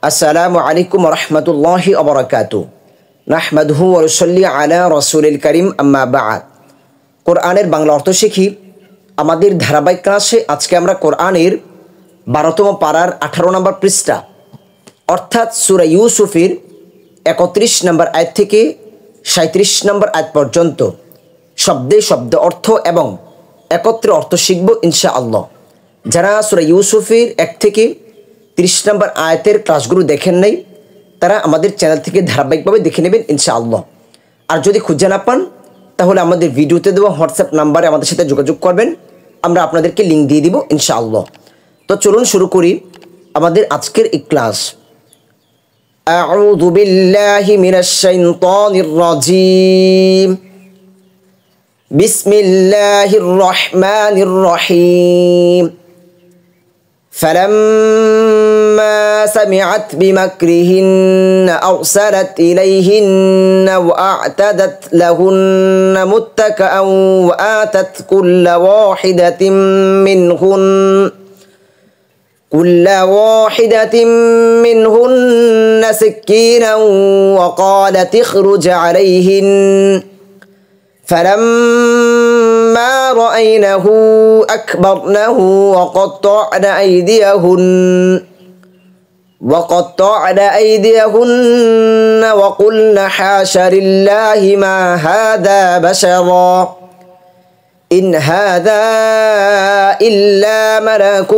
আসসালামু আলাইকুম ওয়া রাহমাতুল্লাহি ওয়া বারাকাতুহু নাহমাদুহু ওয়া নুসাল্লি আলা রাসূলিল কারীম আম্মা বা'দ। কোরআনের বাংলা অর্থ শিখি আমাদের ধারাবাহিক ক্লাসে আজকে আমরা কোরআনের 12তম পারার 18 নম্বর পৃষ্ঠা অর্থাৎ সূরা ইউসুফের 31 নম্বর আয়াত থেকে 37 নম্বর আয়াত পর্যন্ত শব্দে শব্দ অর্থ এবং একত্রে অর্থ শিখব ইনশাআল্লাহ। যারা সূরা ইউসুফের 1 থেকে 30 নম্বর আয়াতের ক্লাসগুলো দেখেন নাই তারা আমাদের চ্যানেল থেকে ধারাবাহিকভাবে দেখে নেবেন ইনশাআল্লাহ। আর যদি খুঁজে না পান তাহলে আমাদের ভিডিওতে দেওয়া হোয়াটসঅ্যাপ নাম্বারে আমাদের সাথে যোগাযোগ করবেন, আমরা আপনাদেরকে লিঙ্ক দিয়ে দিব ইনশাআল্লাহ। তো চলুন শুরু করি আমাদের আজকের এই ক্লাস। আউযু বিল্লাহি মিনাশ শাইতানির রাজীম। বিসমিল্লাহির রহমানির রহিম। فلما سمعت بمكرهن أرسلت إليهن وأعتدت لهن متكئا وآتت كل واحدة منهن سكينا وقالت اخرج عليهن فلما رأينه أكبرنه وقطعن أيديهن وقلن حاش لله ما هذا بشرا إن هذا إلا ملك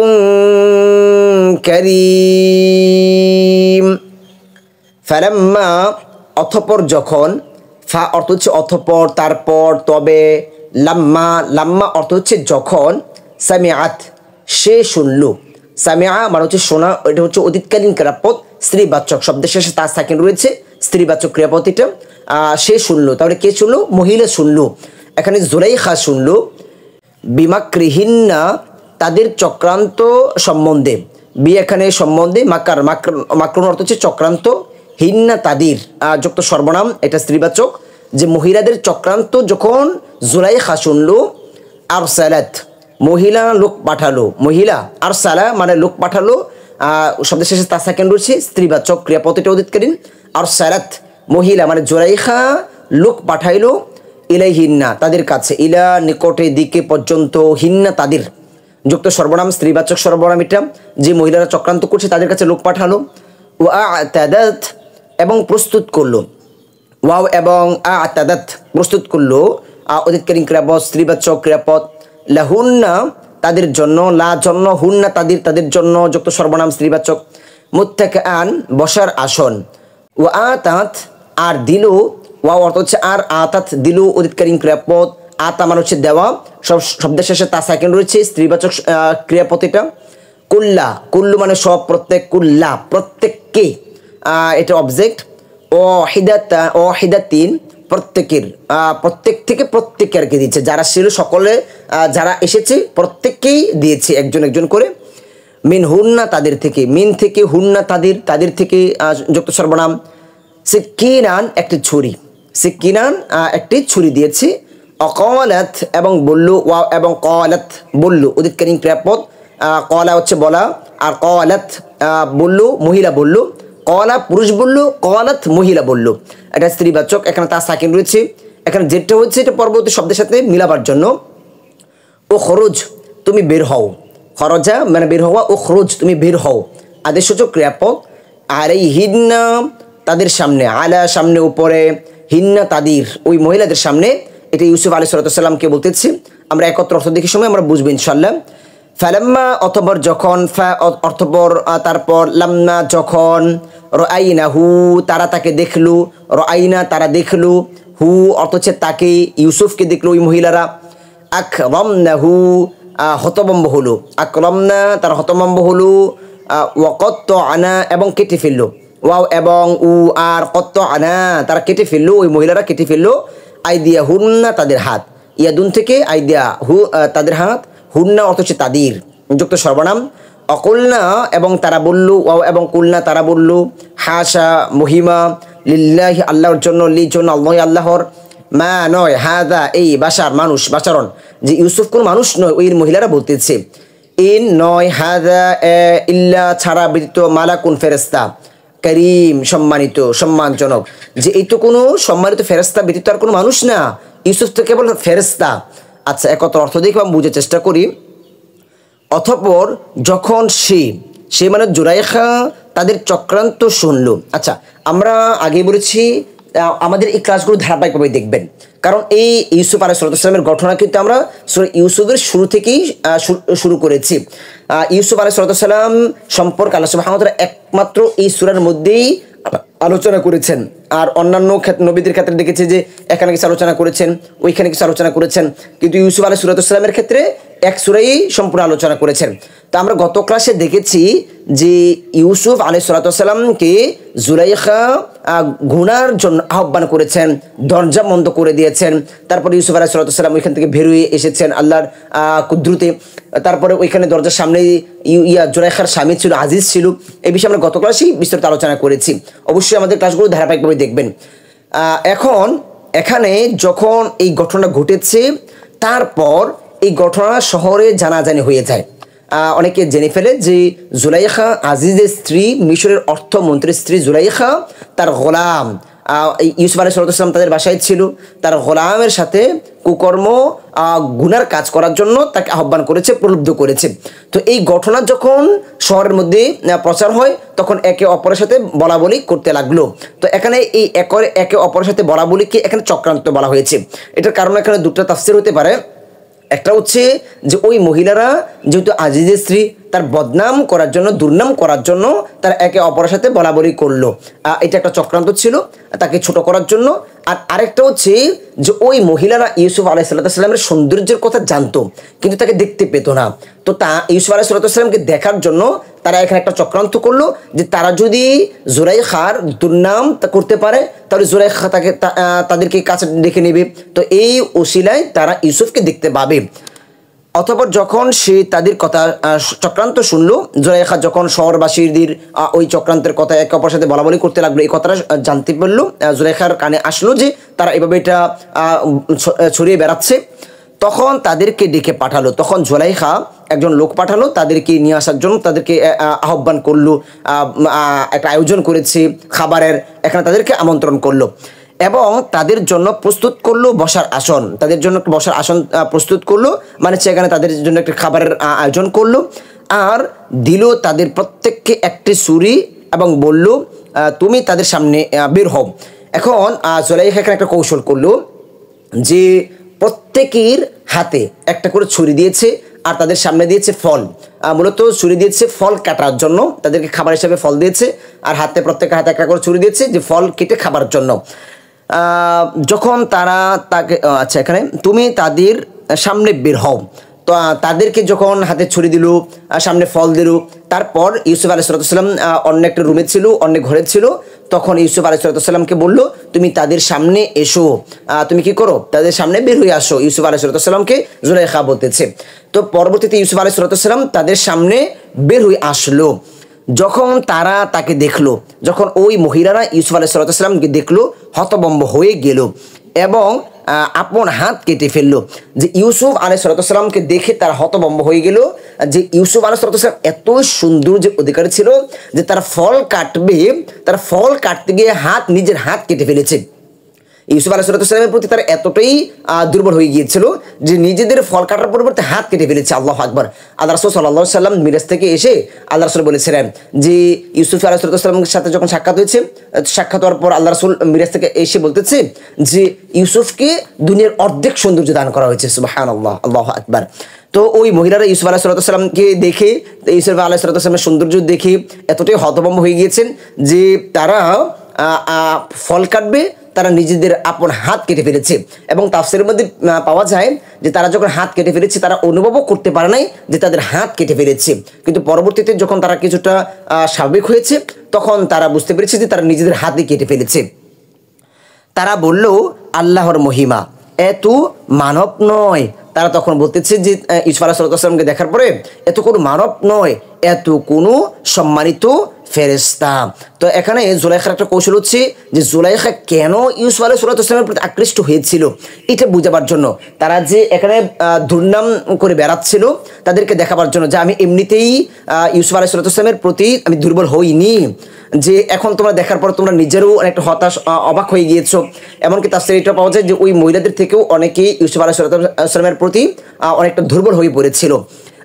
كريم। فلما অতঃপর যখন, ফা অর্থ হচ্ছে অতঃপর তারপর তবে, লাম্মা লাম্মা অর্থ হচ্ছে যখন, সামিআত সে শুনল, সামিআ মানে হচ্ছে শোনা, এটা হচ্ছে অতীতকালীন ক্রিয়াপদ স্ত্রীবাচক, শব্দের শেষে তা সাকিন রয়েছে, স্ত্রীবাচক ক্রিয়াপদ এটা। সে শুনলো, তাহলে কে শুনলো? মহিলা শুনলো। এখানে জুলাইখা শুনলো বিমাকরিহিন্না তাদের চক্রান্ত সম্বন্ধে, বি এখানে সম্বন্ধে, মাকরুন অর্থ হচ্ছে চক্রান্ত, হিন্না তাদের যুক্ত সর্বনাম, এটা স্ত্রীবাচক, যে মহিলাদের চক্রান্ত যখন জুলাইখা শুনলো, আরসালাত মহিলা লোক পাঠালো, মহিলা আরসালা মানে লোক পাঠালো, শব্দের শেষে তা সাকিন রয়েছে, স্ত্রীবাচক ক্রিয়াপদ এটা অতীতকালীন। আরসালাত মহিলা মানে জুলাইখা লোক পাঠাইলো, ইলাইহিন্না তাদের কাছে, ইলা নিকটে দিকে পর্যন্ত, হিন্না তাদের যুক্ত সর্বনাম স্ত্রীবাচক সর্বনাম এটা, যে মহিলারা চক্রান্ত করছে তাদের কাছে লোক পাঠালো। ওয়া'তাদাত এবং প্রস্তুত করলো, ওয়াও এবং আ'তাদাত প্রস্তুত করলো, অতীতকালীন ক্রিয়াপদ স্ত্রীবাচক ক্রিয়াপদ। লাহুন্না তাদের জন্য, লা জন্য, হুন্না তাদের তাদের জন্য যুক্ত সর্বনাম স্ত্রীবাচক। মুত্তাকিআন বসার আসন। ওয়া'আতাত আর দিল, ওয়াও অর্থ হচ্ছে আর, আতাত দিল অতীতকালীন ক্রিয়াপদ, আতা মানে হচ্ছে দেওয়া, সব শব্দের শেষে তা সাকিন রয়েছে, স্ত্রীবাচক ক্রিয়াপদ এটা। কুল্লা কুল্লু মানে সব, প্রত্যেক, কুল্লা প্রত্যেককে এটা অবজেক্ট। ওয়াহিদাতিন প্রত্যেকের, প্রত্যেক থেকে প্রত্যেককে আর কি দিচ্ছে, যারা ছিল সকলে, যারা এসেছে প্রত্যেককেই দিয়েছে একজন একজন করে। মিন হুন্না তাদের থেকে, মিন থেকে, হুন্না তাদের তাদের থেকে যুক্ত সর্বনাম। সিক্কিনান একটি ছুরি, সিক্কিনান একটি ছুরি দিয়েছে। অকালাত এবং বলল, ওয়া এবং কালাত বলল অতীতকালীন ক্রিয়াপদ, কলা হচ্ছে বলা, আর কালাত বলল মহিলা বলল, কলা পুরুষ বলল, কালাত মহিলা বলল, এটা স্ত্রীবাচক। এখানে তা সাকিন রয়েছে, এখানে যেটা হচ্ছে এটা পরবর্তী শব্দের সাথে মিলাবার জন্য। ও খরচ তুমি বের হও, খরজা মানে বের হওয়া, ও খরচ তুমি বের হও আদেশসূচক ক্রিয়াপদ। আলাইহিন্না তাদের সামনে, আলা সামনে উপরে, হিন্না তাদের ওই মহিলাদের সামনে, এটা ইউসুফ আলাইহিস সালামকে বলতেছি। আমরা একত্র অর্থ দেখি সময় আমরা বুঝবো ইনশাআল্লাহ। ফালাম্মা অতঃপর যখন, ফা অর্থপর তারপর, লাম্মা যখন, রাআইনাহু তারা তাকে দেখলো, রাআইনা তারা দেখলো, হু অর্থ হচ্ছে তাকে, ইউসুফকে দেখলো ওই মহিলারা। আকরামনাহু হতভম্ব হলো, আকরামনা তারা হতভম্ব হলো। ওয়াকাত্তা'না এবং কেটে ফেললো, ওয়াও এবং উ আর কাত্তা'না তারা কেটে ফেললো, ওই মহিলারা কেটে ফেললো। আইদিয়া হুন্না তাদের হাত, ইয়াদুন থেকে আইদিয়া হু তাদের হাত, হুন্না অর্থ হচ্ছে তাদের যুক্ত সর্বনাম। অকুলনা এবং তারা বলল, ওয়াও এবং কুলনা তারা বলল, হাসা মহিমা, লিল্লাহি আল্লাহর জন্য, লি জন্য আল্লাহ আল্লাহর, মা নয়, হাদা এই, বাশার মানুষ, বাচারণ, যে ইউসুফ কোন মানুষ নয়, ওই মহিলারা বলতেছে। ইন নয়, হাদা ইল্লা ছাড়া ব্যতীত, মালাকুন ফেরেশতা, করিম, সম্মানিত, সম্মানজনক, যে এই তো কোনো সম্মানিত ফেরেশতা ব্যতীত আর কোনো মানুষ না, ইউসুফ তো কেবল ফেরেশতা। আচ্ছা, একথার অর্থ দেখে আমি বুঝার চেষ্টা করি। অতঃপর যখন সে মানে জুলাইখা তাদের চক্রান্ত শুনলো। আচ্ছা, আমরা আগে বলেছি আমাদের এই ক্লাসগুলো ধারাবাহিকভাবে দেখবেন, কারণ এই ইউসুফ আলাইহিসসালামের ঘটনা কিন্তু আমরা সূরা ইউসুফের শুরু থেকেই শুরু করেছি। ইউসুফ আলাইহিসসালাম সম্পর্কে আল্লাহ সুবহানাহু ওয়া তাআলা একমাত্র এই সূরার মধ্যেই আলোচনা করেছেন। আর অন্যান্য নবীদের ক্ষেত্রে দেখেছি যে এখানে কিছু আলোচনা করেছেন, ওইখানে কিছু আলোচনা করেছেন, কিন্তু ইউসুফ আলাইহিসসালামের ক্ষেত্রে এক সূরাই সম্পূর্ণ আলোচনা করেছেন। তো আমরা গত ক্লাসে দেখেছি যে ইউসুফ আলাইহিসসালামকে জুলাইখা গুনার জন্য আহ্বান করেছেন, দরজা বন্ধ করে দিয়েছেন। তারপরে ইউসুফ আলাইহিসসালাম ওইখান থেকে বেরিয়ে এসেছেন আল্লাহর কুদরতে। তারপরে ওইখানে দরজার সামনে জুলাইখার স্বামী ছিল, আজিজ ছিল। এই বিষয়ে আমরা গত ক্লাসেই বিস্তারিত আলোচনা করেছি। অবশ্যই আমাদের ক্লাসগুলো ধারাবাহিকভাবে দেখবেন। এখন এখানে যখন এই ঘটনা ঘটেছে, তারপর এই ঘটনা শহরে জানাজানি হয়ে যায়। অনেকে জেনে ফেলে যে জুলাইখা আজিজের স্ত্রী, মিশরের অর্থমন্ত্রীর স্ত্রী জুলাইখা, তার গোলাম ইউসুফ আলাইহিসসালাম তাদের বাসায় ছিল, তার গোলামের সাথে কুকর্ম গুনার কাজ করার জন্য তাকে আহ্বান করেছে, প্রলুব্ধ করেছে। তো এই ঘটনা যখন শহরের মধ্যে প্রচার হয়, তখন একে অপরের সাথে বলা বলি করতে লাগলো। তো এখানে এই একে অপরের সাথে বলা বলিকে এখানে চক্রান্ত বলা হয়েছে। এটার কারণ এখানে দুটো তাফসীর হতে পারে। একটা হচ্ছে যে ওই মহিলারা যেহেতু আজিজের স্ত্রী, তার বদনাম করার জন্য, দুর্নাম করার জন্য তারা একে অপরের সাথে বলা বলি করলো। এটা একটা চক্রান্ত ছিল তাকে ছোট করার জন্য। আর আরেকটা হচ্ছে যে ওই মহিলারা ইউসুফ আলাইহিসসালামের সৌন্দর্যের কথা জানতো, কিন্তু তাকে দেখতে পেত না। তো ইউসুফ আলাইহিসসালামকে দেখার জন্য তারা এখানে একটা চক্রান্ত করলো যে তারা যদি জুলাইখার দুর্নাম করতে পারে, তাহলে জুলাইখা তাদেরকে কাছে ডেকে নেবে। তো এই ওসিলায় তারা ইউসুফকে দেখতে পাবে। অতঃপর যখন সে তাদের কথা চক্রান্ত শুনলো, জুলাইখা যখন শহরবাসীদের ওই চক্রান্তের কথা একে অপরের সাথে বলা বলি করতে লাগলো, এই কথাটা জানতে পারলো, জুলাইখার কানে আসলো যে তারা এভাবে এটা ছড়িয়ে বেড়াচ্ছে। তখন তাদেরকে ডেকে পাঠালো। তখন জুলাইখা একজন লোক পাঠালো তাদেরকে নিয়ে আসার জন্য, তাদেরকে আহ্বান করলো, একটা আয়োজন করেছে খাবারের, এখানে তাদেরকে আমন্ত্রণ করলো এবং তাদের জন্য প্রস্তুত করলো বসার আসন। তাদের জন্য বসার আসন প্রস্তুত করলো, মানে সেখানে তাদের জন্য একটা খাবারের আয়োজন করলো। আর দিল তাদের প্রত্যেককে একটি ছুরি এবং বলল, তুমি তাদের সামনে বের হও। এখন জুলাইখা এখানে একটা কৌশল করলো যে প্রত্যেকের হাতে একটা করে ছুরি দিয়েছে আর তাদের সামনে দিয়েছে ফল। মূলত ছুরি দিয়েছে ফল কাটার জন্য, তাদেরকে খাবার হিসেবে ফল দিয়েছে, আর প্রত্যেকের হাতে একটা করে ছুরি দিয়েছে যে ফল কেটে খাবার জন্য। যখন তারা তাকে আচ্ছা, এখানে তুমি তাদের সামনে বের হও। তো তাদেরকে যখন হাতে ছুরি দিল, সামনে ফল দিল, তারপর ইউসুফ আলাইহিসসালাম অন্য একটা রুমে ছিল, অন্য ঘরে ছিল। তখন ইউসুফ আলাইহিসসালামকে বলল, তুমি তাদের সামনে এসো, তুমি কি করো, তাদের সামনে বের হয়ে আসো। ইউসুফ আলাইহিসসালামকে জুলাইখা বলতেছে। তো পরবর্তীতে ইউসুফ আলাইহিসসালাম তাদের সামনে বের হয়ে আসলো। যখন তারা তাকে দেখলো, যখন ওই মহিলারা ইউসুফ আলাইহিসসালামকে দেখলো, হতভম্ব হয়ে গেল এবং আপন হাত কেটে ফেললো। যে ইউসুফ আলাইহিসসালামকে দেখে তারা হতভম্ব হয়ে গেল যে ইউসুফ আলাইহিসসালাম এত সুন্দর যে অধিকারী ছিল যে তারা ফল কাটবে, তারা ফল কাটতে গিয়ে নিজের হাত কেটে ফেলেছে। ইউসুফ আলাইহিসসালামের প্রতি তারা এতটাই দুর্বল হয়ে গিয়েছিল যে নিজেদের ফল কাটার পরিবর্তে হাত কেটে ফেলেছে। আল্লাহু আকবার। আল্লাহ রাসূল সাল্লাল্লাহু আলাইহি ওয়াসাল্লাম মিরাজ থেকে এসে আল্লাহ রাসূল বলেছিলেন যে ইউসুফ আলাইহিসসালামের সাথে যখন সাক্ষাৎ হয়েছে, সাক্ষাৎ হওয়ার পর আল্লাহ রাসূল মিরাজ থেকে এসে বলতেছে যে ইউসুফকে দুনিয়ার অর্ধেক সৌন্দর্য দান করা হয়েছে। সুবহানাল্লাহ, আল্লাহু আকবার। তো ওই মহিলারা ইউসুফ আলাইহিসসালামকে দেখে, ইউসুফ আলাইহিসসালামের সৌন্দর্য দেখে এতটাই হতভম্ব হয়ে গিয়েছেন যে তারা ফল কাটবে, তারা নিজেদের আপন হাত কেটে ফেলেছে। এবং তাফসীরের মধ্যে পাওয়া যায় যে তারা যখন হাত কেটে ফেলেছে, তারা অনুভবও করতে পারে নাই যে তাদের হাত কেটে ফেলেছে, কিন্তু পরবর্তীতে যখন তারা কিছুটা স্বাভাবিক হয়েছে, তখন তারা বুঝতে পেরেছে যে তারা নিজেদের হাতই কেটে ফেলেছে। তারা বলল, আল্লাহর মহিমা এত মানব নয়। তারা তখন বলতেছে যে ইউসুফ আলাইহিসসালামকে দেখার পরে, এত কোনো মানব নয়, এত কোনো সম্মানিত ফেরেশতা। তো এখানে জুলাইখার একটা কৌশল হচ্ছে যে জুলাইখা কেন ইউসুফ আলাইহিসসালামের প্রতি আকৃষ্ট হয়েছিল এটা বুঝাবার জন্য, তারা যে এখানে দুর্নাম করে বেড়াচ্ছিল তাদেরকে দেখাবার জন্য যে আমি এমনিতেই ইউসুফ আলাইহিসসালামের প্রতি আমি দুর্বল হইনি, যে এখন তোমরা দেখার পর তোমরা নিজেরও অনেকটা হতাশ অবাক হয়ে গিয়েছো। এমনকি তাফসীরে এটা পাওয়া যায় যে ওই মহিলাদের থেকেও অনেকেই ইউসুফ আলাইহিসসালামের প্রতি অনেকটা দুর্বল হয়ে পড়েছিল।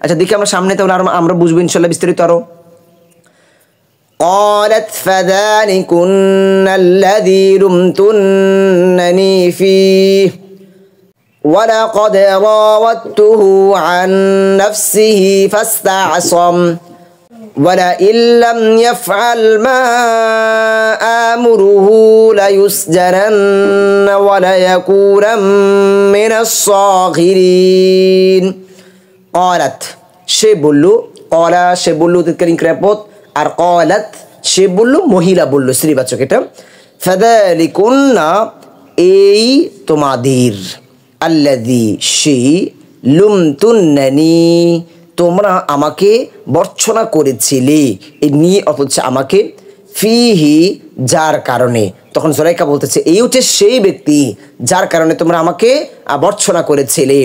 আচ্ছা দেখি আমরা সামনে তাহলে আমরা বুঝবো ইনশাআল্লাহ বিস্তারিত আরো। قالت فذلكن الذي لمتنني فيه ولقد راودته عن نفسه فاستعصم ولئن لم يفعل ما آمره ليسجنن وليكونا من الصاغرين قالت সে বলল, কলা সে বলল তৎকালীন ক্রিয়াপদ, আর কলাত সে বলল মহিলা বলল স্ত্রীবাচক এটা। ফাযালিকুন্না এই তোমাদের, আল্লাযী সেই, লুমতুন্নানি তোমরা আমাকে বর্ছনা করেছিলে, এই নি অথচ আমাকে, ফিহি যার কারণে, তখন জুলাইখা বলতেছে এই হচ্ছে সেই ব্যক্তি যার কারণে তোমরা আমাকে বর্ছনা করেছিলে।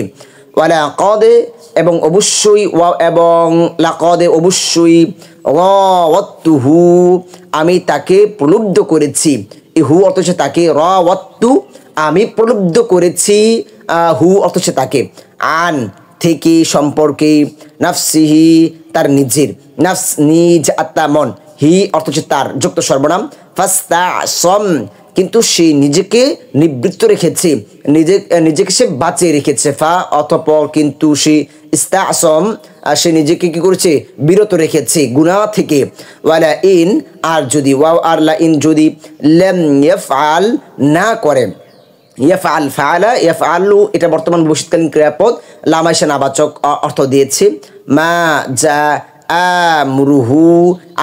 ওয়ালা কদে এবং অবশ্যই, এবং লাকদে অবশ্যই, রাওয়াত্তুহু আমি তাকে প্রলুব্ধ করেছি, হু অথচ তাকে, রাওয়াত্তু আমি প্রলুব্ধ করেছি, হু অথচ তাকে, আন থেকে সম্পর্কে, নাফসিহি তার নিজের, নাফস নিজ আত্মা মন, হি অথচ তার যুক্ত সর্বনাম, ফাস্তাসম কিন্তু সে নিজেকে নিবৃত্ত রেখেছে, নিজেকে সে বাঁচিয়ে রেখেছে, ফা অতঃপর কিন্তু সে ইস্তাসম সে নিজেকে কি করেছে বিরত রেখেছে গুনাহ থেকে। ওয়ালা ইন আর যদি, ওয়াও আর লা ইন যদি, লাম ইয়াফআল না করে, ইয়াফআল ফাআলা ইয়াফআলু এটা বর্তমান ভবিষ্যৎকালীন ক্রিয়াপদ, লামাইশা নাবাচক অর্থ দিয়েছে, মা যা আমরুহু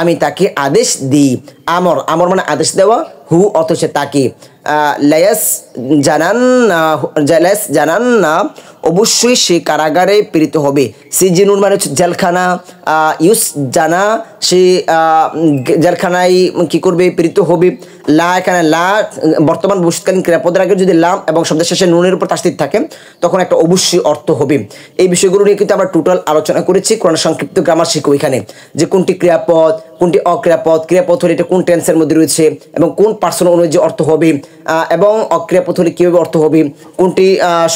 আমি তাকে আদেশ দিই, আমর আমর মানে আদেশ দেওয়া, হু অথচ তাকে, লায়াস জানান না অবশ্যই সে কারাগারে প্রেরিত হবে, সিজিনুন মানে হচ্ছে জেলখানা, ইউস জানা সে জেলখানায় কি করবে প্রেরিত হবে, লা এখানে লা বর্তমান ভবিষ্যৎকালীন ক্রিয়াপদের আগে যদি লাম এবং শব্দের শেষে নুনের উপর তাসদীদ থাকে তখন একটা অবশ্যই অর্থ হবে। এই বিষয়গুলো নিয়ে কিন্তু আমরা টোটাল আলোচনা করেছি, কোরআন সংক্ষিপ্ত গ্রামার শিখো এখানে, যে কোনটি ক্রিয়াপদ কোনটি অক্রিয়াপদ, ক্রিয়াপদ হলে এটা কোন টেন্সের মধ্যে রয়েছে এবং কোন পার্সন অনুযায়ী অর্থ হবে, এবং অক্রিয়াপদ হলে কীভাবে অর্থ হবে, কোনটি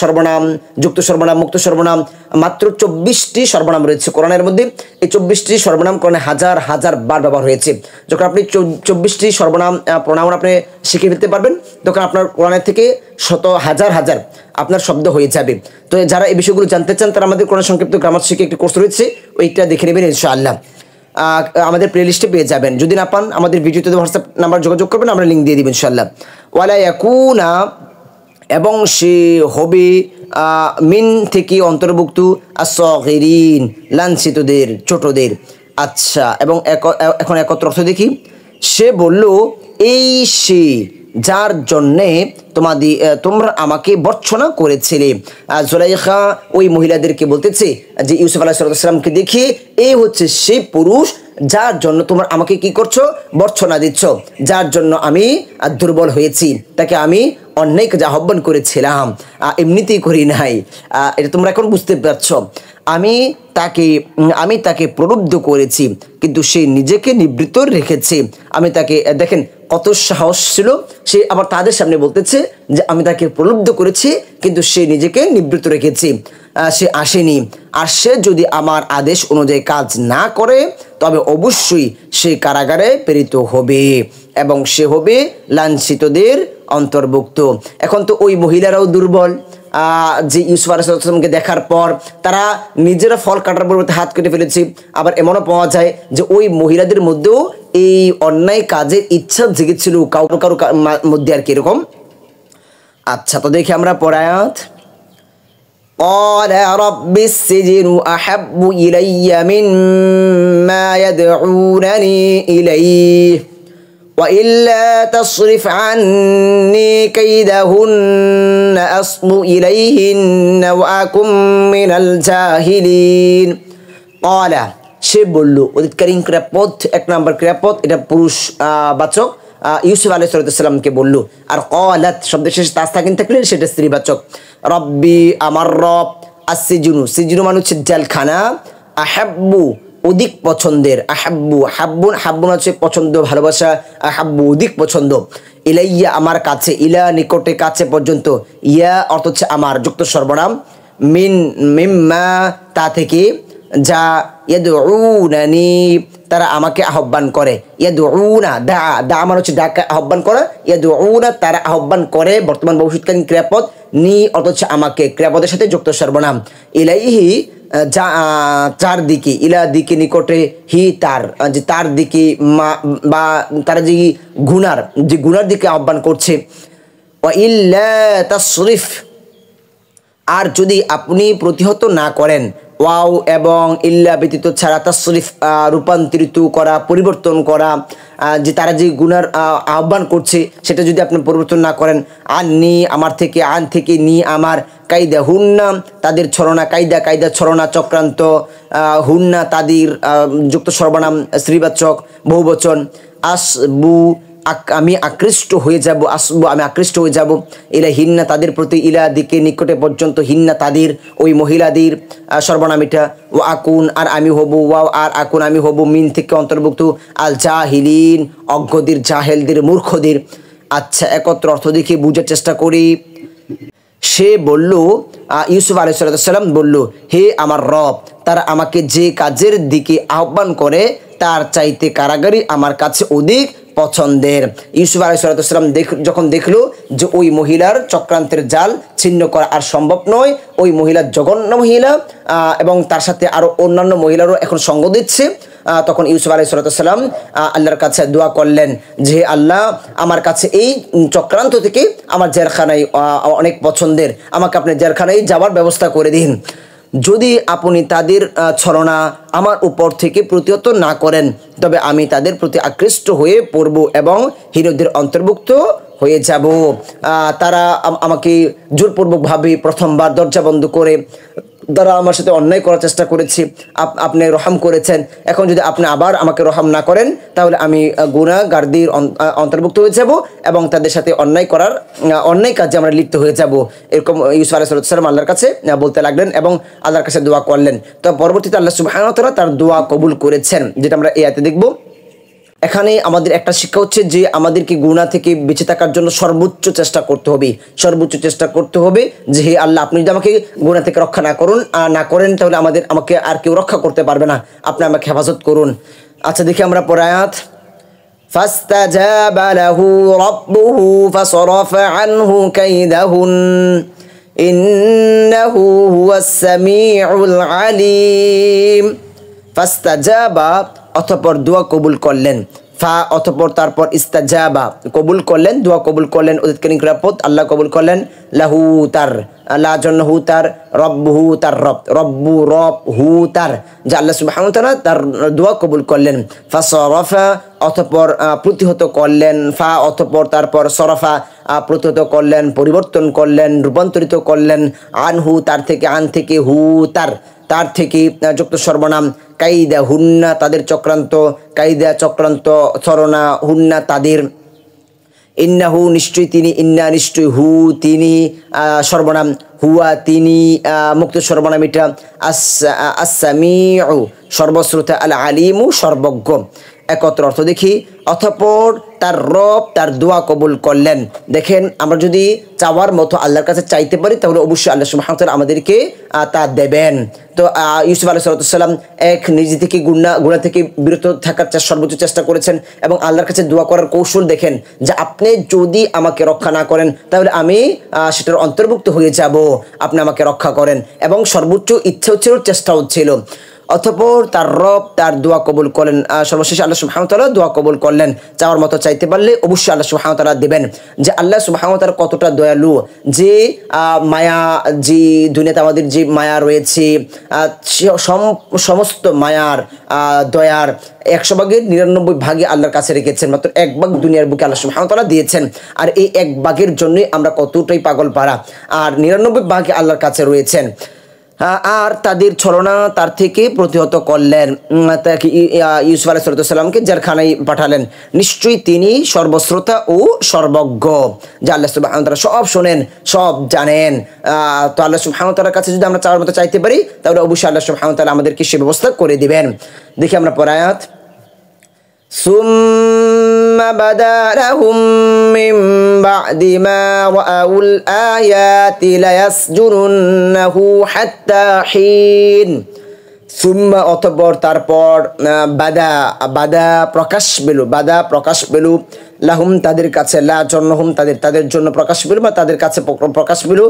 সর্বনাম, যুক্ত সর্বনাম, মুক্ত সর্বনাম, মাত্র 24টি সর্বনাম রয়েছে কোরআনের মধ্যে। এই 24টি সর্বনাম কোরআনে হাজার হাজার বার ব্যবহার হয়েছে। যখন আপনি 24টি সর্বনাম প্রোনাউন আপনি শিখে ফেলতে পারবেন তখন আপনার কোরআনের থেকে শত হাজার হাজার আপনার শব্দ হয়ে যাবে। তো যারা এই বিষয়গুলো জানতে চান তারা আমাদের কোরআন সংক্ষিপ্ত গ্রামার শিখে একটি কোর্স রয়েছে, ওইটা দেখে নেবেন ইনশাআল্লাহ, আমাদের প্লেলিস্টে পেয়ে যাবেন। যদি না পান আমাদের ভিডিওতে হোয়াটসঅ্যাপ নাম্বার যোগাযোগ করবেন, আমরা লিঙ্ক দিয়ে দিব ইনশাআল্লাহ। ওয়ালা ইয়াকুনা এবং সে হবে, মিন থেকে অন্তর্ভুক্ত, আস-সাগিরিন লাঞ্ছিতদের ছোটদের। আচ্ছা এবং এখন একত্র অর্থ দেখি। সে বলল এই সে যার জন্যে তোমরা আমাকে বর্ছনা করেছিলে। জুলাইখা ওই মহিলাদেরকে বলতেছে যে ইউসুফ আলাইহিস সালামকে দেখিয়ে এই হচ্ছে সেই পুরুষ যার জন্য তোমরা আমাকে কি করছো বর্ছনা দিচ্ছ, যার জন্য আমি দুর্বল হয়েছি, তাকে আমি অন্যায় কাজে আহ্বান করেছিলাম, এমনিতেই করি নাই। এটা তোমরা এখন বুঝতে পারছো। আমি তাকে প্রলুব্ধ করেছি কিন্তু সে নিজেকে নিবৃত্ত রেখেছে। আমি তাকে দেখেন কত সাহস ছিল, সে আবার তাদের সামনে বলতেছে যে আমি তাকে প্রলুব্ধ করেছি কিন্তু সে নিজেকে নিবৃত্ত রেখেছে, সে আসেনি। আর সে যদি আমার আদেশ অনুযায়ী কাজ না করে তবে অবশ্যই সে কারাগারে প্রেরিত হবে এবং সে হবে লাঞ্ছিতদের অন্তর্ভুক্ত। এখন তো ওই মহিলারাও দুর্বল, যে ইউসুফ আলাইহিস সালামকে দেখার পর তারা নিজেরা ফল কাটার পরিবর্তে হাত কেটে ফেলেছে। আবার এমনও পাওয়া যায় যে ওই মহিলাদের মধ্যেও এই অন্যায় কাজের ইচ্ছা জেগেছিল কারো মধ্যে আর কি এরকম। আচ্ছা তো দেখি আমরা পরে আয়াত। قال رب السجن أحب إلي مما يدعونني إليه وإلا تصرف عني كيدهن أصب إليهن وأكن من الجاهلين قال সে বলল, অতীতকালীন ক্রিয়াপদ 1 নম্বর ক্রিয়াপদ, এটা পুরুষ বাচক, ইউসুফ আলাইহিস সালামকে বলল। আর ক্বালাত শব্দের শেষে তা সাকিন থাকলে সেটা স্ত্রীবাচক। রব্বি আমার রব, আসিজুনু সিজুনু মানে হচ্ছে জেলখানা, আহাব্বু অধিক পছন্দের, আহাব্বু হাব্বুন হাব্বুন হচ্ছে পছন্দ ভালোবাসা, আহাব্বু অধিক পছন্দ, ইলাইয়া আমার কাছে, ইলা নিকটে কাছে পর্যন্ত, ইয়া অর্থ হচ্ছে আমার যুক্ত সর্বনাম, মিন মিম্মা তা থেকে, যা ইয়াদউনানি তারা আমাকে আহ্বান করে, ইয়াদউনা দা দা আমার হচ্ছে ডাকা আহ্বান করা, ইয়াদউনা তারা আহ্বান করে বর্তমান ভবিষ্যৎকালীন ক্রিয়াপদ, নি অর্থ হচ্ছে আমাকে ক্রিয়াপদের সাথে যুক্ত সর্বনাম, ইলাইহি যা চার দিকে, ইলা দিকে নিকটে, হি তার যে তার দিকে বা তারা যে গুনার দিকে আহ্বান করছে। ওয়া ইল্লা তাসরিফ আর যদি আপনি প্রতিহত না করেন, ওয়াও এবং ইল্লা ব্যতীত ছাড়া, তাসরিফ রূপান্তরিত করা পরিবর্তন করা, যে তারা যে গুনার আহ্বান করছে সেটা যদি আপনি পরিবর্তন না করেন, আননি আমার থেকে, আন থেকে নি আমার, কায়দা হুন্না তাদের ছলনা, কায়দা ছলনা চক্রান্ত, হুন্না তাদের যুক্ত সর্বনাম স্ত্রীবাচক বহুবচন, আসবু আমি আকৃষ্ট হয়ে যাব, আসবু আমি আকৃষ্ট হয়ে যাব, ইলা হিন্না তাদের প্রতি, ইলা দিকে নিকটে পর্যন্ত, হিন্না তাদের ওই মহিলাদের সর্বনাম এটা, ও আকুন আর আমি হব, ওয়াও আর আকুন আমি হব, মিন থেকে অন্তর্ভুক্ত, আল জাহিলিন অজ্ঞদের, জাহেলদের মূর্খদের। আচ্ছা একত্র অর্থ দেখে বুঝার চেষ্টা করি। সে বলল, ইউসুফ আলাইহিস সালাম বলল, হে আমার রব, তারা আমাকে যে কাজের দিকে আহ্বান করে তার চাইতে কারাগারি আমার কাছে অধিক পছন্দের। ইউসুফ আলাইহিস সালাম যখন দেখলো যে ওই মহিলার চক্রান্তের জাল ছিন্ন করা আর সম্ভব নয়, ওই মহিলা জঘন্য মহিলা এবং তার সাথে আরও অন্যান্য মহিলারও এখন সঙ্গ দিচ্ছে, তখন ইউসুফ আলাইহিস সালাম আল্লাহর কাছে দোয়া করলেন যে আল্লাহ আমার কাছে এই চক্রান্ত থেকে আমার জেলখানায় অনেক পছন্দের, আমাকে আপনি জেলখানায় যাওয়ার ব্যবস্থা করে দিন। যদি আপনি তাদের ছলনা আমার উপর থেকে প্রতিহত না করেন তবে আমি তাদের প্রতি আকৃষ্ট হয়ে পড়ব এবং হীনদের অন্তর্ভুক্ত হয়ে যাব। তারা আমাকে জোরপূর্বকভাবে প্রথমবার দরজা বন্ধ করে তারা আমার সাথে অন্যায় করার চেষ্টা করেছে, আপনি রহম করেছেন, এখন যদি আপনি আবার আমাকে রহম না করেন তাহলে আমি গুনাহগারদের অন্তর্ভুক্ত হয়ে যাব এবং তাদের সাথে অন্যায় কাজে আমরা লিপ্ত হয়ে যাব। এরকম ইউসুফ আলাইহিস সালাম আল্লাহর কাছে বলতে লাগলেন এবং আল্লাহর কাছে দোয়া করলেন। তো পরবর্তীতে আল্লাহ সুবহানাহু ওয়া তাআলা তার দোয়া কবুল করেছেন, যেটা আমরা এই আয়াতে দেখব। এখানে আমাদের একটা শিক্ষা হচ্ছে যে আমাদেরকে গুনাহ থেকে বেঁচে থাকার জন্য সর্বোচ্চ চেষ্টা করতে হবে যে হে আল্লাহ, আপনি যদি আমাকে গুনাহ থেকে রক্ষা না করেন তাহলে আমাকে আর কেউ রক্ষা করতে পারবে না, আপনি আমাকে হেফাজত করুন। আচ্ছা দেখি আমরা পরে আয়াত, ফাস্তাজাবা লাহু রাব্বুহু ফাসরাফা আনহু কাইদাহুন ইন্নাহু হুয়াস সামিউল আলিম। ফাস্তাজাবা অতঃপর দোয়া কবুল করলেন, ফা অতঃপর তারপর ইস্তাজাবা কবুল করলেন, দোয়া কবুল করলেন অতীতকালীন ক্রিয়াপদ, আল্লাহ কবুল করলেন, লাহু তার, আল্লাহ জন্য হু তার, রব্বুহু তার রব, রব্বু রব, হু তার যে আল্লাহ সুবহানাহু ওয়া তাআলা তার দোয়া কবুল করলেন। ফাসরাফা অতঃপর প্রতিহত করলেন, ফা অতঃপর তারপর সরফা প্রতিহত করলেন, পরিবর্তন করলেন, রূপান্তরিত করলেন, আনহু তার থেকে, আন থেকে, হু তার থেকে যুক্ত সর্বনাম, কাইদা হুন্না তাদের চক্রান্ত, কাইদা চক্রান্ত, ছলনা, হুন্না তাদের, ইন্নাহু নিশ্চয়ই তিনি, ইন্না নিশ্চয়ই, হু তিনি সর্বনাম, হুয়া তিনি মুক্ত সর্বনাম এটা, আস-সামিউ সর্বশ্রোতা, আল আলিমু সর্বজ্ঞ। একত্র অর্থ দেখি, অতঃপর তার রব তার দোয়া কবুল করলেন। দেখেন আমরা যদি চাওয়ার মতো আল্লাহর কাছে চাইতে পারি তাহলে অবশ্যই আল্লাহ সুবহানাহু ওয়া তাআলা আমাদেরকে তা দেবেন। তো ইউসুফ আলাইহিস সালাম নিজে থেকে গুনাহ থেকে বিরত থাকার সর্বোচ্চ চেষ্টা করেছেন এবং আল্লাহর কাছে দোয়া করার কৌশল দেখেন যে আপনি যদি আমাকে রক্ষা না করেন তাহলে আমি সেটার অন্তর্ভুক্ত হয়ে যাব, আপনি আমাকে রক্ষা করেন, এবং সর্বোচ্চ ইচ্ছা হচ্ছিল, চেষ্টা হচ্ছিল। অতঃপর তার রব তার দোয়া কবুল করলেন, সর্বশেষে আল্লাহ সুবহানাহু ওয়া তাআলা দোয়া কবুল করলেন। চাওয়ার মতো চাইতে পারলে অবশ্যই আল্লাহ সুবহানাহু ওয়া তাআলা দেবেন। যে আল্লাহ সুবহানাহু ওয়া তাআলা কতটা দয়ালু, যে মায়া, যে দুনিয়াতে আমাদের যে মায়া রয়েছে সমস্ত মায়ার দয়ার 100 ভাগের 99 ভাগে আল্লাহর কাছে রেখেছেন, মাত্র 1 ভাগ দুনিয়ার বুকে আল্লাহ সুবহানাহু ওয়া তাআলা দিয়েছেন। আর এই 1 ভাগের জন্যই আমরা কতটাই পাগল পারা, আর 99 ভাগে আল্লাহর কাছে রয়েছেন। আর তাদের ছলনা তার থেকে প্রতিহত করলেন। তাকে ইউসুফ আলাইহিস সালামকে জেলখানায় পাঠালেন। নিশ্চয়ই তিনি সর্বশ্রোতা ও সর্বজ্ঞ, যে আল্লাহ সুবহানাহু ওয়া তাআলা সব শোনেন, সব জানেন। তো আল্লাহ সুবহানাহু ওয়া তাআলার কাছে যদি আমরা চাওয়ার মতো চাইতে পারি, তাহলে অবশ্যই আল্লাহ সুবহানাহু ওয়া তাআলা আমাদেরকে সে ব্যবস্থা করে দিবেন। দেখি আমরা পরের আয়াত। সুম্মা বাদা লাহুম মিন বা'দি মা রাআউল আয়াতি লায়াসজুনুন্নাহু হাত্তা হিন। সুম্মা অতঃপর, তারপর, বাদা প্রকাশ পেল লাহুম তাদের কাছে, লা জন্নহুম তাদের জন্য প্রকাশ পেল বা তাদের কাছে প্রকাশ পেল,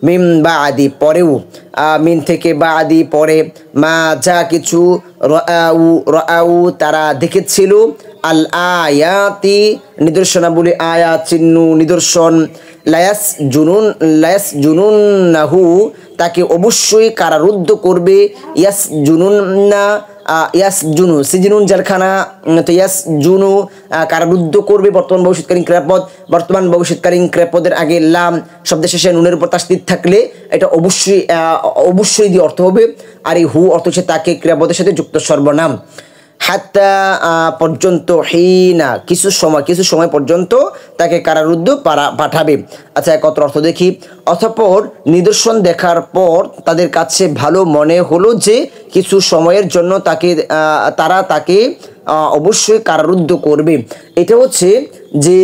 মিন পরেও, মিন থেকে বাদি পরে, মা যা কিছু, রাআউ তারা দেখেছিল, আল আয়াতি নিদর্শনাবলী, আয়াত চিহ্ন নিদর্শন, লায়াস জুনুন্নাহু তাকে অবশ্যই কারারুদ্ধ করবে, সিজনুন জেলখানা, তো জুনু কারারুদ্ধ করবে বর্তমান ভবিষ্যৎকালীন ক্রিয়াপদ। বর্তমান ভবিষ্যৎকালীন ক্রিয়াপদের আগে লাম শব্দের শেষে নুনের উপর তাসদীদ থাকলে এটা অবশ্যই দিয়ে অর্থ হবে। আর এই হু অর্থ হচ্ছে তাকে ক্রিয়াপদের সাথে যুক্ত সর্বনাম। হাত্তা পর্যন্ত, হিনা কিছু সময় পর্যন্ত তাকে কারারুদ্ধ পাঠাবে। আচ্ছা, একত্র অর্থ দেখি। অতঃপর নিদর্শন দেখার পর তাদের কাছে ভালো মনে হলো যে কিছু সময়ের জন্য তারা তাকে অবশ্যই কারারুদ্ধ করবে। এটা হচ্ছে যে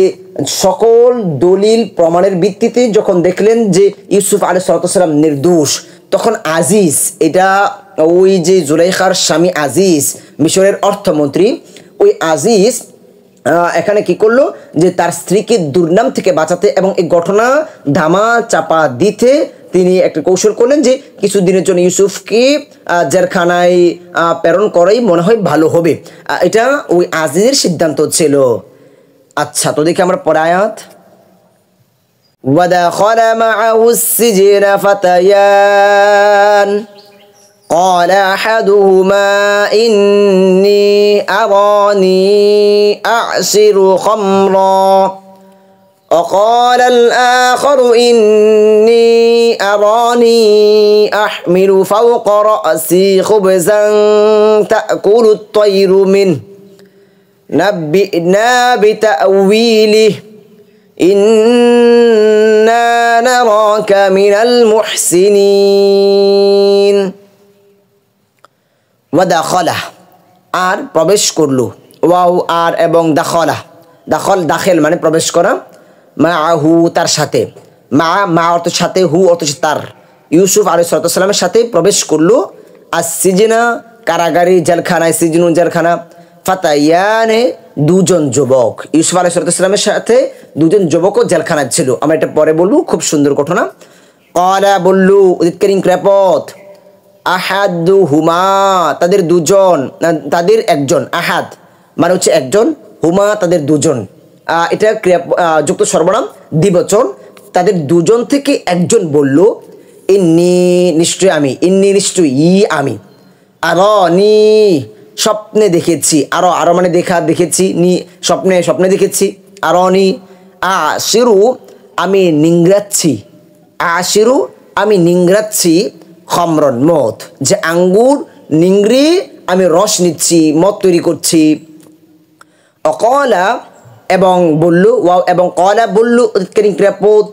সকল দলিল প্রমাণের ভিত্তিতে যখন দেখলেন যে ইউসুফ আলাইহিস সালাম নির্দোষ, তখন আজিজ, এটা ওই যে জুলাইখার স্বামী আজিজ, মিশরের অর্থমন্ত্রী, ওই আজিজ এখানে কি করলো, যে তার স্ত্রীকে দুর্নাম থেকে বাঁচাতে এবং এই ঘটনা ধামা চাপা দিতে তিনি একটা কৌশল করলেন যে কিছুদিনের জন্য ইউসুফকে জেলখানায় প্রেরণ করাই মনে হয় ভালো হবে। এটা ওই আজিজের সিদ্ধান্ত ছিল। আচ্ছা, তো দেখি আমরা পরের আয়াত। ودخل معه السجن فتيان قال أحدهما إني أراني أعصر خمرا وقال الآخر إني أراني أحمل فوق رأسي خبزا تأكل الطير منه نبئنا بتأويله إنا نراك من المحسنين। ওয়াদাখলা আর প্রবেশ করলো, ওয়াও আর এবং দাখেল মানে প্রবেশ করা, মাআহু তার সাথে, মা অর্থ সাথে, হু অর্থ তার, ইউসুফ আলাইহিস সালামের সাথে প্রবেশ করলো, আসসিজনা কারাগারে, জেলখানায়, সিজনুন জেলখানা, ফাতায়ানে দুজন যুবক, ইউসুফ আলাইহিস সালামের সাথে দুজন যুবকও জেলখানায় ছিল। আমরা এটা পরে বলবো, খুব সুন্দর ঘটনা। ক্বালা বলল, উদিতকালীন ক্রিয়াপদ, আহাদুহুমা তাদের দুজন, তাদের একজন, আহাদ মানে হচ্ছে একজন, হুমা তাদের দুজন, এটা ক্রিয়া যুক্ত সর্বনাম দ্বিবচন। তাদের দুজন থেকে একজন বলল, ইন্নী নিশ্চয় আমি, আমি, আরানি স্বপ্নে দেখেছি, আরো মানে দেখেছি, স্বপ্নে দেখেছি, আরানি আশিরু আমি নিংড়াচ্ছি, খমরন মদ, যে আঙ্গুর নিংড়ে আমি রস নিচ্ছি, মদ তৈরি করছি। অকলা এবং বলল, ওয়াও এবং কলা বলল, ক্রিয়াপদ,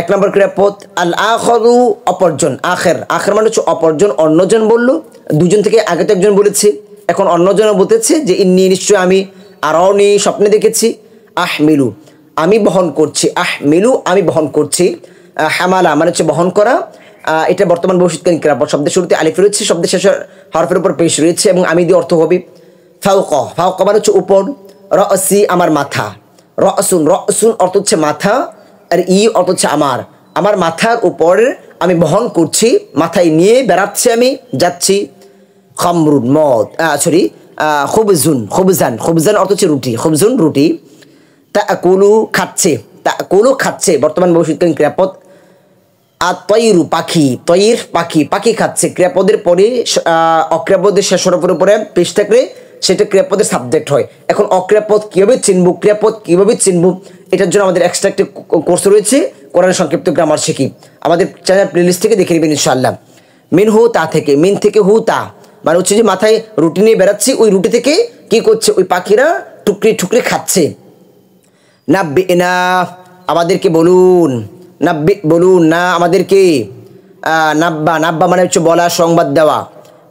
এক নম্বর ক্রিয়াপদ। আল আখরু অপরজন, আখের মানে হচ্ছে অপরজন, অন্যজন বলল, দুজন থেকে আগে তো একজন বলেছে, এখন অন্যজন বলতেছে যে ইন্নী নিশ্চয় আমি, আরানি স্বপ্নে দেখেছি, আহমিলু আমি বহন করছি, হামালা মানে হচ্ছে বহন করা, এটা বর্তমান ভবিষ্যৎকালীন ক্রিয়াপদ। শব্দের শুরুতে আলিফ রয়েছে, শব্দের শেষে হরফের উপর পেশ রয়েছে এবং আমি দিয়ে অর্থ হবে ফাওকা মানে হচ্ছে উপর, রসি আমার মাথা, রসুন অর্থ হচ্ছে মাথা, আর অর্থ হচ্ছে আমার মাথার উপর আমি বহন করছি, মাথায় নিয়ে বেড়াচ্ছি, আমি যাচ্ছি। খামরুন মদ, খুবজান অর্থ হচ্ছে রুটি, খুবজুন রুটি। তাকুলু খাচ্ছে, বর্তমান ভবিষ্যৎকালীন ক্রিয়াপদ। আর তৈরু পাখি খাচ্ছে, ক্রিয়াপদের পরে অক্রিয়াপদের শেষ হরফের উপরে পেশ থাকলে সেটা ক্রিয়াপদের সাবজেক্ট হয়। এখন অক্রিয়াপদ কীভাবে চিনবো, ক্রিয়াপদ কীভাবে চিনবো, এটার জন্য আমাদের এক্সট্রা একটি কোর্স রয়েছে, কোরআন সংক্ষিপ্ত গ্রামার শিখি, আমাদের চ্যানেল প্লেলিস্ট থেকে দেখে নেবেন ইনশাআল্লাহ। মিনহু তা থেকে, মিন থেকে হু তা, মানে হচ্ছে যে মাথায় রুটি নিয়ে বেড়াচ্ছি, ওই রুটি থেকে কি করছে ওই পাখিরা টুকরি টুকরি খাচ্ছে। নাব্বি না, আমাদেরকে বলুন, নাব্বি বলুন না আমাদেরকে, নাব্বা, নাব্বা মানে হচ্ছে বলা, সংবাদ দেওয়া,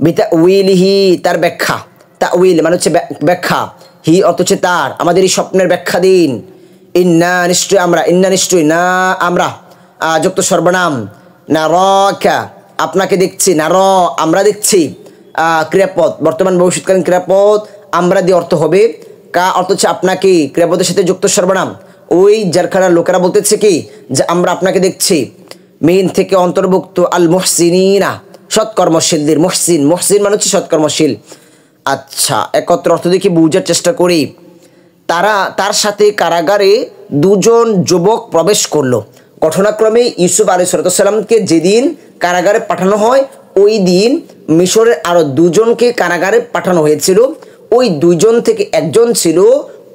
বিতা উইলিহি তার ব্যাখ্যা, তা উইল মানে হচ্ছে ব্যাখ্যা, হি অথচ তার, আমাদের এই স্বপ্নের ব্যাখ্যা দিন। ইন্না নিশ্চয় আমরা, ইন্না নিশ্চয়, না আমরা যুক্ত সর্বনাম, না রকা আপনাকে দেখছি, না র আমরা দেখছি, ক্রিয়াপদ বর্তমান ভবিষ্যৎকালীন ক্রিয়াপদ আমরা দিয়ে অর্থ হবে কা, অর্থ হচ্ছে আপনাকে, ক্রিয়াপদের সাথে যুক্ত সর্বনাম, ওই জারখানার লোকেরা বলতেছে কি যে আমরা আপনাকে দেখছি। মিন থেকে অন্তর্ভুক্ত আল মুহসিনিনা সৎকর্মশীলদের, মুহসিন, মুহসিন মানে হচ্ছে সৎকর্মশীল। আচ্ছা একত্র অর্থ দেখি বুঝার চেষ্টা করি। তার সাথে কারাগারে দুজন যুবক প্রবেশ করলো। ঘটনাক্রমে ইউসুফ আলাইহিস সালামকে যেদিন কারাগারে পাঠানো হয় ওই দিন মিশরের আরো দুজনকে কারাগারে পাঠানো হয়েছিল। ওই দুইজন থেকে একজন ছিল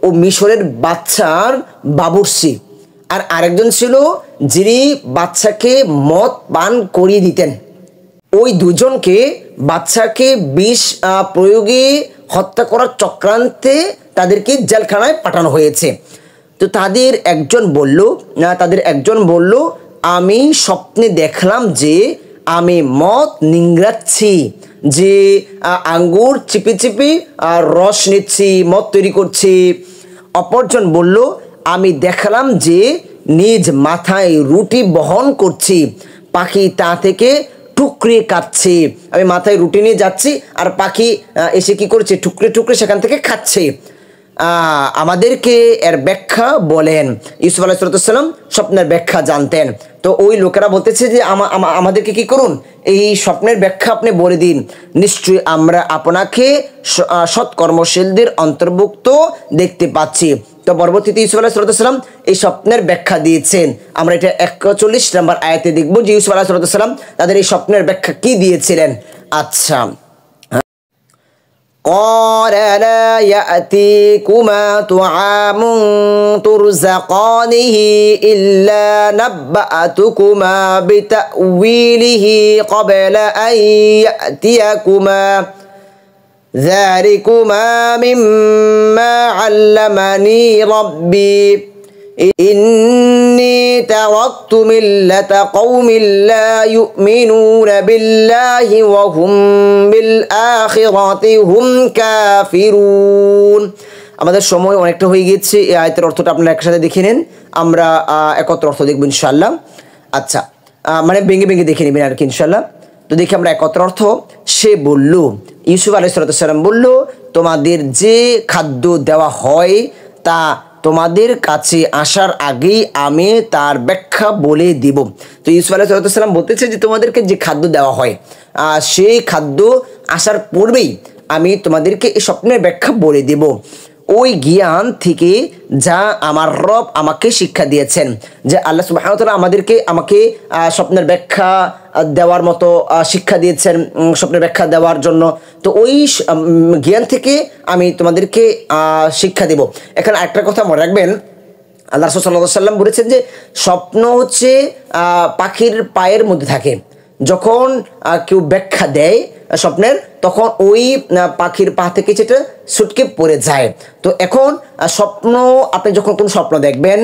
ও মিশরের বাচ্চার বাবুর্চি, আর আরেকজন ছিল যিনি বাচ্চাকে মদ পান করিয়ে দিতেন। ওই দুজনকে বাচ্চাকে বিষ প্রয়োগে হত্যা করার চক্রান্তে তাদেরকে জেলখানায় পাঠানো হয়েছে। তো তাদের একজন বলল আমি স্বপ্নে দেখলাম যে আমি মদ নিংড়াচ্ছি, যে আঙ্গুর চিপি চিপি রস নিচ্ছি, মদ তৈরি করছি। অপরজন বলল আমি দেখলাম যে নিজ মাথায় রুটি বহন করছি, পাখি তা থেকে টুকরে কাটছে, আমি মাথায় রুটি নিয়ে যাচ্ছি আর পাখি এসে কি করছে টুকরে টুকরে সেখান থেকে খাচ্ছে। আমাদেরকে এর ব্যাখ্যা বলেন। ইউসুফ আলাইহিস সালাম স্বপ্নের ব্যাখ্যা জানতেন। তো ওই লোকেরা বলতেছে যে আমাদেরকে কি করুন, এই স্বপ্নের ব্যাখ্যা আপনি বলে দিন। নিশ্চয়ই আমরা আপনাকে সৎকর্মশীলদের অন্তর্ভুক্ত দেখতে পাচ্ছি। তো পরবর্তীতে ইউসুফ আলাইহিস সালাম এই স্বপ্নের ব্যাখ্যা দিয়েছেন। আমরা এটা 41 নম্বর আয়াতে দেখব যে ইউসুফ আলাইহিস সালাম তাদের এই স্বপ্নের ব্যাখ্যা কি দিয়েছিলেন। আচ্ছা, قال لا يأتيكما طعام ترزقانه إلا نبأتكما بتأويله قبل أن يأتيكما ذلكما مما علمني ربي إني تركت ملة قوم لا يؤمنون بالله وهم بالآخرة هم كافرون। আমাদের সময় অনেকটা হয়ে গেছে, এই আয়াতের অর্থটা আপনারা একসাথে দেখে নেন, আমরা একত্র অর্থ দেখব ইনশাআল্লাহ। আচ্ছা, মানে ভেঙে ভেঙে দেখে নেবেন আর কি ইনশাআল্লাহ। তো দেখি আমরা একত্র অর্থ। সে বলল, ইউসুফ আলাইহিস সালাম বলল, তোমাদের যে খাদ্য দেওয়া হয় তা তোমাদের কাছে আসার আগেই আমি তার ব্যাখ্যা বলে দিব। তো ইউসুফ আলাইহিস সালাম বলতেছে যে তোমাদেরকে যে খাদ্য দেওয়া হয় সেই খাদ্য আসার পূর্বেই আমি তোমাদেরকে এই স্বপ্নের ব্যাখ্যা বলে দেব, ওই জ্ঞান থেকে যা আমার রব আমাকে শিক্ষা দিয়েছেন। যে আল্লাহ সুবহানাহু ওয়া তাআলা আমাকে স্বপ্নের ব্যাখ্যা দেওয়ার মতো শিক্ষা দিয়েছেন, স্বপ্নের ব্যাখ্যা দেওয়ার জন্য। তো ওই জ্ঞান থেকে আমি তোমাদেরকে শিক্ষা দেব। এখানে একটা কথা মনে রাখবেন, আল্লাহ রাসূল সাল্লাল্লাহু আলাইহি ওয়াসাল্লাম বলেছেন যে স্বপ্ন হচ্ছে পাখির পায়ের মধ্যে থাকে। যখন কেউ ব্যাখ্যা দেয় স্বপ্নের, তখন ওই পাখির পা থেকে সেটা ছুটকে পড়ে যায়। তো এখন স্বপ্ন, আপনি যখন কোনো স্বপ্ন দেখবেন,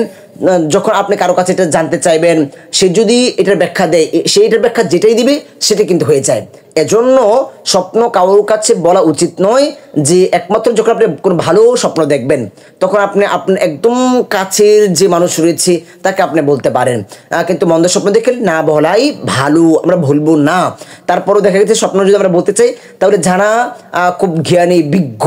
যখন আপনি কারো কাছে এটা জানতে চাইবেন, সে যদি এটার ব্যাখ্যা দেয়, সে এটার ব্যাখ্যা যেটাই দিবে সেটা কিন্তু হয়ে যায়। এজন্য স্বপ্ন কারোর কাছে বলা উচিত নয়। যে একমাত্র যখন আপনি কোনো ভালো স্বপ্ন দেখবেন তখন আপনি আপনার একদম কাছের যে মানুষ রয়েছে তাকে আপনি বলতে পারেন, কিন্তু মন্দ স্বপ্ন দেখলে না বলাই ভালো, আমরা ভুলবো না। তারপরেও দেখা গেছে স্বপ্ন যদি আমরা বলতে চাই তাহলে যারা খুব জ্ঞানী বিজ্ঞ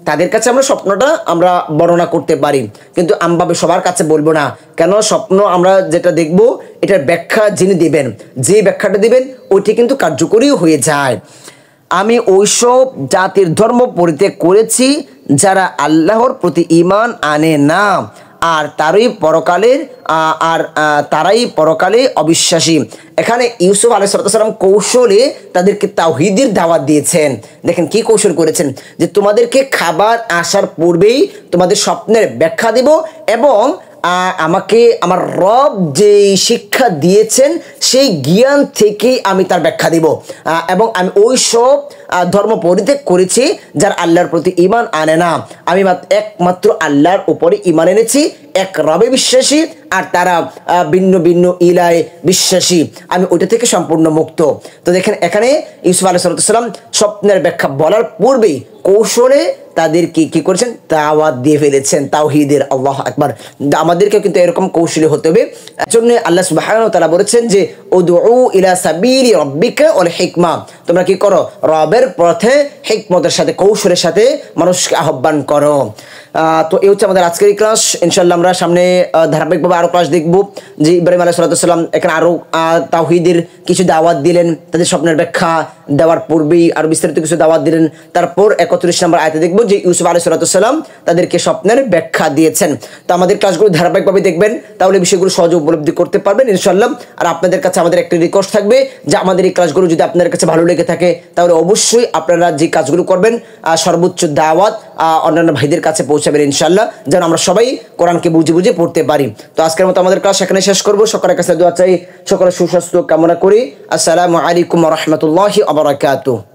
তাদের কাছে আমরা স্বপ্নটা আমরা বর্ণনা করতে পারি, কিন্তু আমভাবে সবার কাছে বলবো না। কেন, স্বপ্ন আমরা যেটা দেখব এটার ব্যাখ্যা যিনি দেবেন, যে ব্যাখ্যাটা দেবেন ওইটি কিন্তু কার্যকরী হয়ে যায়। আমি ওইসব জাতির ধর্ম পরিত্যাগ করেছি যারা আল্লাহর প্রতি ঈমান আনে না, আর তারাই পরকালে অবিশ্বাসী। এখানে ইউসুফ আলাইহিস সালাম কৌশলে তাদেরকে তাওহীদের দাওয়াত দিয়েছেন। দেখেন কি কৌশল করেছেন, যে তোমাদেরকে খাবার আসার পূর্বেই তোমাদের স্বপ্নের ব্যাখ্যা দেব এবং আমাকে আমার রব যে শিক্ষা দিয়েছেন সেই জ্ঞান থেকেই আমি তার ব্যাখ্যা দিব, এবং আমি ওই সব ধর্ম পরিত্যাগ করেছি যার আল্লাহর প্রতি ঈমান আনে না। আমি একমাত্র আল্লাহর উপরে ঈমান এনেছি, এক রবে বিশ্বাসী, আর তারা ভিন্ন ভিন্ন ইলায় বিশ্বাসী, আমি ওইটা থেকে সম্পূর্ণ মুক্ত। তো দেখেন এখানে ইউসুফ আলাইহিস সালাম স্বপ্নের ব্যাখ্যা বলার পূর্বেই কৌশলে তাদেরকে কি করেছেন, দাওয়াত দিয়ে ফেলেছেন তাওহীদের। আল্লাহু আকবার। আমাদেরকে কিন্তু এরকম কৌশলী হতে হবে। এজন্য আল্লাহ সুবহানাহু ওয়া তাআলা বলেছেন যে উদউ ইলা সাবিলি রাব্বিকা ওয়াল হিকমা, তোমরা কি করো, রবের পথে হিকমতের সাথে কৌশলের সাথে মানুষকে আহ্বান করো। তো এই হচ্ছে আমাদের আজকের ক্লাস। ইনশাআল্লাহ আমরা সামনে ধারাবাহিকভাবে আরো ক্লাস দেখব যে ইব্রাহিম আলাইহিস সালাম এখানে আরো তাওহীদের কিছু দাওয়াত দিলেন, তাদের স্বপ্নের ব্যাখ্যা দেওয়ার পূর্বেই আরো বিস্তারিত কিছু দাওয়াত দিলেন। তারপর 31 নম্বর আয়াতে দেখব যে ইউসুফ আলাইহিস সালাম তাদেরকে স্বপ্নের ব্যাখ্যা দিয়েছেন। তো আমাদের ক্লাসগুলো ধারাবাহিকভাবে দেখবেন, তাহলে বিষয়গুলো সহজে উপলব্ধি করতে পারবেন ইনশাআল্লাহ। আর আপনাদের কাছে আমাদের একটা রিকোয়েস্ট থাকবে যে আমাদের এই ক্লাসগুলো যদি আপনাদের কাছে ভালো লেগে থাকে তাহলে অবশ্যই আপনারা যে কাজগুলো করবেন সর্বোচ্চ দাওয়াত অন্যান্য ভাইদের কাছে পৌঁছাবেন ইনশাআল্লাহ, যেন আমরা সবাই কোরআনকে বুঝে বুঝে পড়তে পারি। তো আজকের মতো আমাদের ক্লাস এখানে শেষ করব। সকলের কাছে দোয়া চাই, সকলের সুস্বাস্থ্য কামনা করি। আসসালামু আলাইকুম ওয়া রাহমাতুল্লাহি ওয়া বারাকাতুহু।